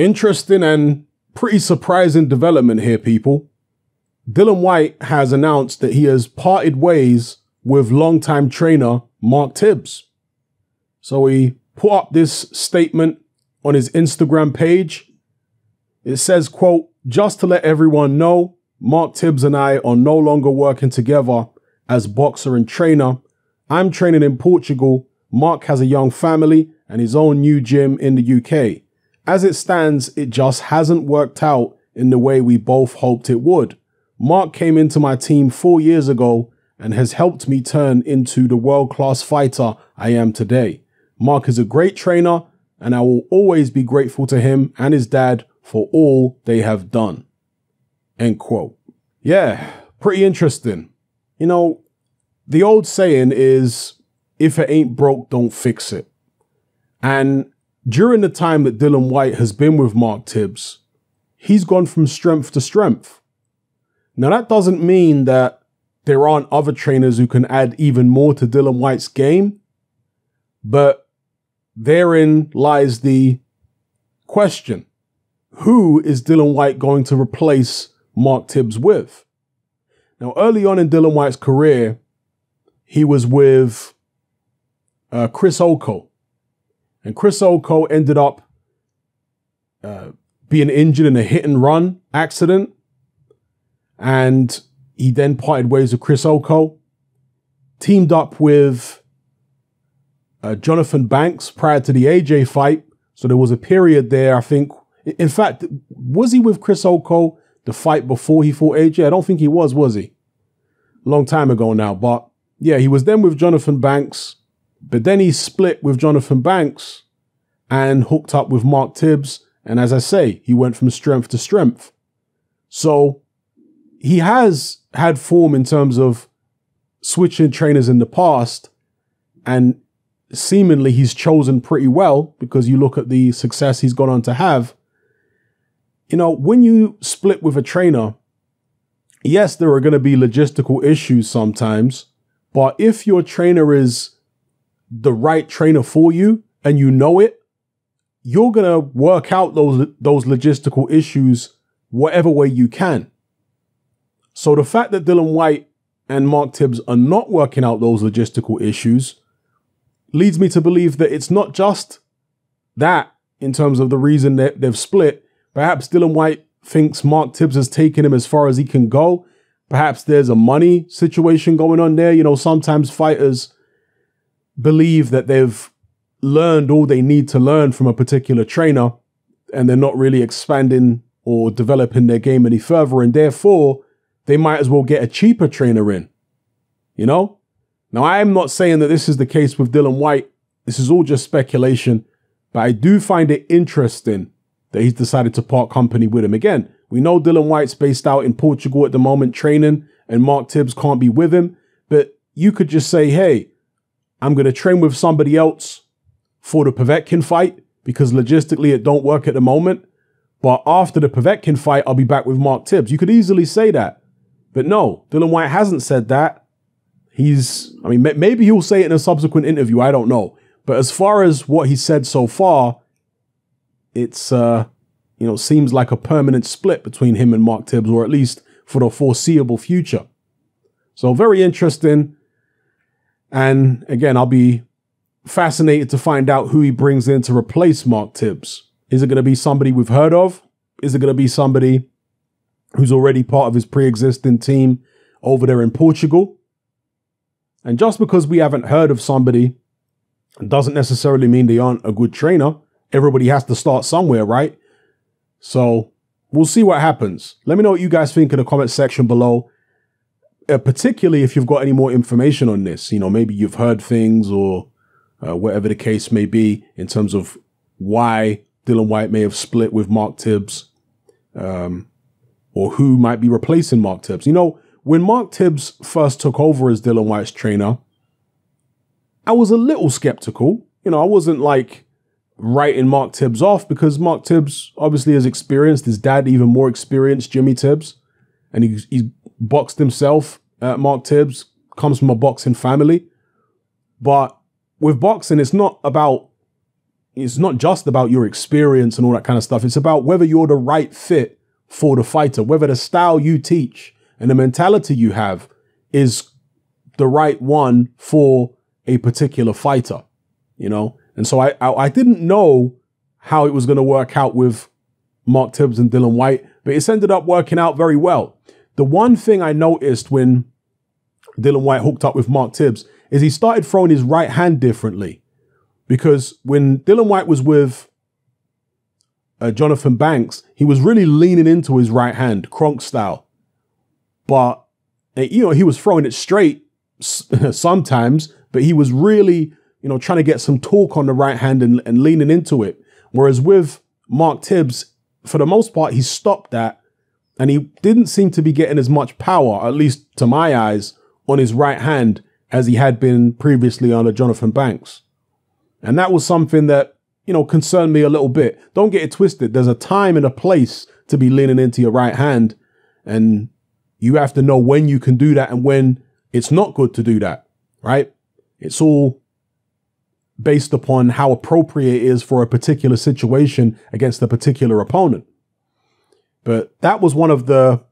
Interesting and pretty surprising development here, people. Dillian Whyte has announced that he has parted ways with longtime trainer Mark Tibbs. So he put up this statement on his Instagram page. It says, quote, "Just to let everyone know, Mark Tibbs and I are no longer working together as boxer and trainer. I'm training in Portugal. Mark has a young family and his own new gym in the UK. As it stands, it just hasn't worked out in the way we both hoped it would. Mark came into my team 4 years ago and has helped me turn into the world-class fighter I am today. Mark is a great trainer and I will always be grateful to him and his dad for all they have done." End quote. Yeah, pretty interesting. You know, the old saying is, if it ain't broke, don't fix it. And during the time that Dillian Whyte has been with Mark Tibbs, he's gone from strength to strength. Now, that doesn't mean that there aren't other trainers who can add even more to Dillian Whyte's game, but therein lies the question. Who is Dillian Whyte going to replace Mark Tibbs with? Now, early on in Dillian Whyte's career, he was with Chris Oko. And Chris Oko ended up being injured in a hit and run accident. And he then parted ways with Chris Oko, teamed up with Jonathan Banks prior to the AJ fight. So there was a period there, I think. In fact, was he with Chris Oko the fight before he fought AJ? I don't think he was he? Long time ago now. But yeah, he was then with Jonathan Banks. But then he split with Jonathan Banks and hooked up with Mark Tibbs. And as I say, he went from strength to strength. So he has had form in terms of switching trainers in the past. And seemingly he's chosen pretty well because you look at the success he's gone on to have. You know, when you split with a trainer, yes, there are going to be logistical issues sometimes. But if your trainer is the right trainer for you and you know it, you're going to work out those logistical issues whatever way you can. So the fact that Dillian Whyte and Mark Tibbs are not working out those logistical issues leads me to believe that it's not just that in terms of the reason that they've split. Perhaps Dillian Whyte thinks Mark Tibbs has taken him as far as he can go. Perhaps there's a money situation going on there. You know, sometimes fighters believe that they've learned all they need to learn from a particular trainer and they're not really expanding or developing their game any further. And therefore, they might as well get a cheaper trainer in, you know? Now, I'm not saying that this is the case with Dillian Whyte. This is all just speculation, but I do find it interesting that he's decided to part company with him. Again, we know Dillian Whyte's based out in Portugal at the moment training and Mark Tibbs can't be with him, but you could just say, hey, I'm going to train with somebody else for the Povetkin fight because logistically it don't work at the moment. But after the Povetkin fight, I'll be back with Mark Tibbs. You could easily say that. But no, Dillian Whyte hasn't said that. Maybe he'll say it in a subsequent interview. I don't know. But as far as what he said so far, it's, seems like a permanent split between him and Mark Tibbs, or at least for the foreseeable future. So very interesting. And again, I'll be fascinated to find out who he brings in to replace Mark Tibbs. Is it going to be somebody we've heard of? Is it going to be somebody who's already part of his pre-existing team over there in Portugal? And just because we haven't heard of somebody doesn't necessarily mean they aren't a good trainer. Everybody has to start somewhere, right? So we'll see what happens. Let me know what you guys think in the comment section below, particularly if you've got any more information on this. You know, maybe you've heard things or whatever the case may be in terms of why Dillian Whyte may have split with Mark Tibbs, or who might be replacing Mark Tibbs. You know, when Mark Tibbs first took over as Dillian Whyte's trainer, I was a little skeptical. You know, I wasn't like writing Mark Tibbs off because Mark Tibbs obviously is experienced. His dad even more experienced, Jimmy Tibbs, and he boxed himself. Mark Tibbs comes from a boxing family. But with boxing, it's not about it's not just about your experience and all that kind of stuff. It's about whether you're the right fit for the fighter, whether the style you teach and the mentality you have is the right one for a particular fighter, you know? And so I didn't know how it was going to work out with Mark Tibbs and Dillian Whyte, but it's ended up working out very well. The one thing I noticed when Dillian Whyte hooked up with Mark Tibbs is he started throwing his right hand differently. Because when Dillian Whyte was with Jonathan Banks, he was really leaning into his right hand, Kronk style. But, you know, he was throwing it straight sometimes, but he was really, you know, trying to get some torque on the right hand and leaning into it. Whereas with Mark Tibbs, for the most part, he stopped that and he didn't seem to be getting as much power, at least to my eyes, on his right hand as he had been previously under Jonathan Banks. And that was something that, you know, concerned me a little bit. Don't get it twisted. There's a time and a place to be leaning into your right hand. And you have to know when you can do that and when it's not good to do that, right? It's all based upon how appropriate it is for a particular situation against a particular opponent. But that was one of the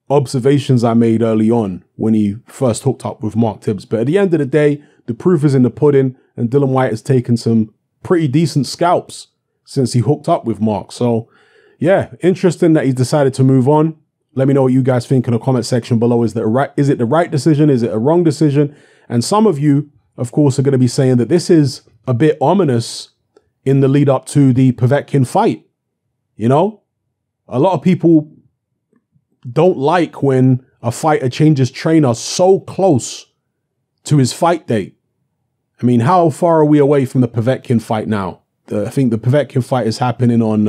observations I made early on when he first hooked up with Mark Tibbs. But at the end of the day, the proof is in the pudding, and Dillian Whyte has taken some pretty decent scalps since he hooked up with Mark. So yeah, interesting that he's decided to move on. Let me know what you guys think in the comment section below. Is it the right decision? Is it a wrong decision? And some of you, of course, are going to be saying that this is a bit ominous in the lead up to the Povetkin fight. You know, a lot of people don't like when a fighter changes trainer so close to his fight date. I mean, how far are we away from the Povetkin fight now? I think the Povetkin fight is happening on,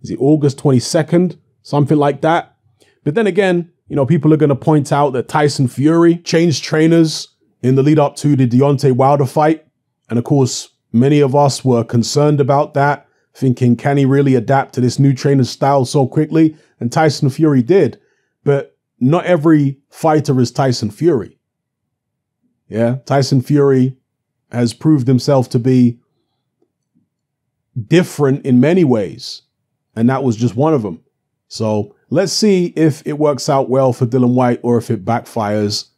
is it August 22nd? Something like that. But then again, you know, people are going to point out that Tyson Fury changed trainers in the lead up to the Deontay Wilder fight. And of course, many of us were concerned about that, thinking, can he really adapt to this new trainer's style so quickly? And Tyson Fury did. But not every fighter is Tyson Fury. Yeah, Tyson Fury has proved himself to be different in many ways. And that was just one of them. So let's see if it works out well for Dillian Whyte or if it backfires.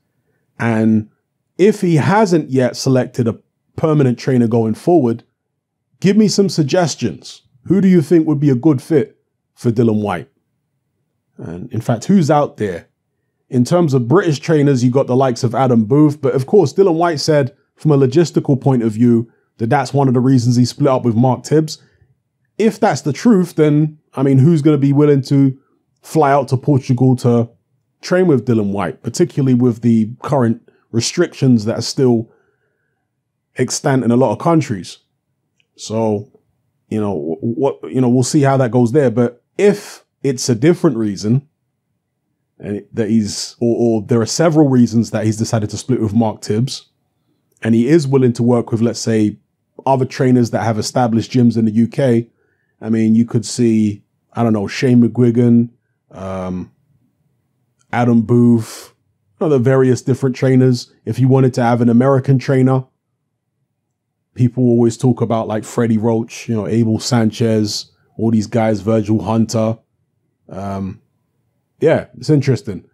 And if he hasn't yet selected a permanent trainer going forward, give me some suggestions. Who do you think would be a good fit for Dillian Whyte? And in fact, who's out there? In terms of British trainers, you got the likes of Adam Booth. But of course, Dillian Whyte said from a logistical point of view that that's one of the reasons he split up with Mark Tibbs. If that's the truth, then, I mean, who's going to be willing to fly out to Portugal to train with Dillian Whyte, particularly with the current restrictions that are still extant in a lot of countries? So, we'll see how that goes there. But if it's a different reason, and that or there are several reasons that he's decided to split with Mark Tibbs, and he is willing to work with, let's say, other trainers that have established gyms in the UK. I mean, you could see, I don't know, Shane McGuigan, Adam Booth, the various different trainers. If you wanted to have an American trainer, people always talk about like Freddie Roach, Abel Sanchez, all these guys, Virgil Hunter. Yeah, it's interesting.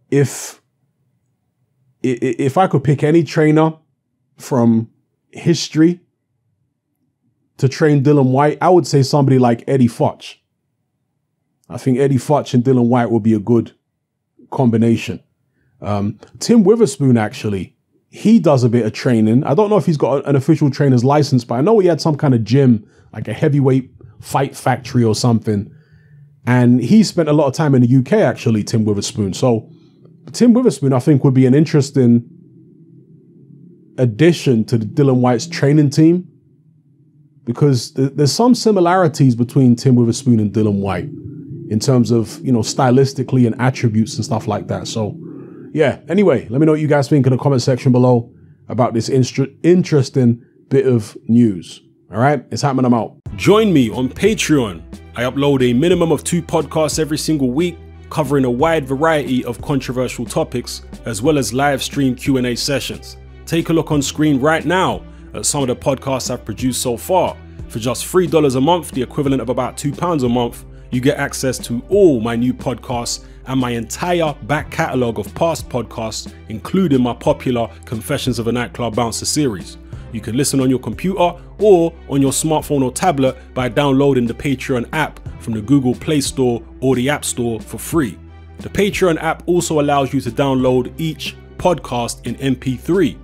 If I could pick any trainer from history to train Dillian Whyte, I would say somebody like Eddie Futch. I think Eddie Futch and Dillian Whyte would be a good combination. Tim Witherspoon, actually, he does a bit of training. I don't know if he's got an official trainer's license, but I know he had some kind of gym, like a heavyweight fight factory or something. And he spent a lot of time in the UK, actually, Tim Witherspoon. So Tim Witherspoon, I think, would be an interesting addition to the Dillian Whyte's training team, because there's some similarities between Tim Witherspoon and Dillian Whyte in terms of, stylistically and attributes and stuff like that. So yeah, anyway, let me know what you guys think in the comment section below about this interesting bit of news. All right, it's happening. I'm out. Join me on Patreon. I upload a minimum of 2 podcasts every single week, covering a wide variety of controversial topics, as well as live stream Q&A sessions. Take a look on screen right now at some of the podcasts I've produced so far. For just $3 a month, the equivalent of about £2 a month, you get access to all my new podcasts and my entire back catalogue of past podcasts, including my popular Confessions of a Nightclub Bouncer series. You can listen on your computer or on your smartphone or tablet by downloading the Patreon app from the Google Play Store or the App Store for free. The Patreon app also allows you to download each podcast in MP3.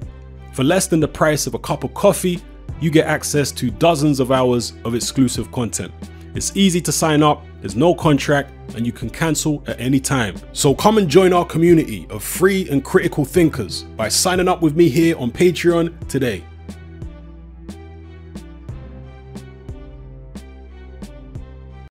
For less than the price of a cup of coffee, you get access to dozens of hours of exclusive content. It's easy to sign up, there's no contract, and you can cancel at any time. So come and join our community of free and critical thinkers by signing up with me here on Patreon today.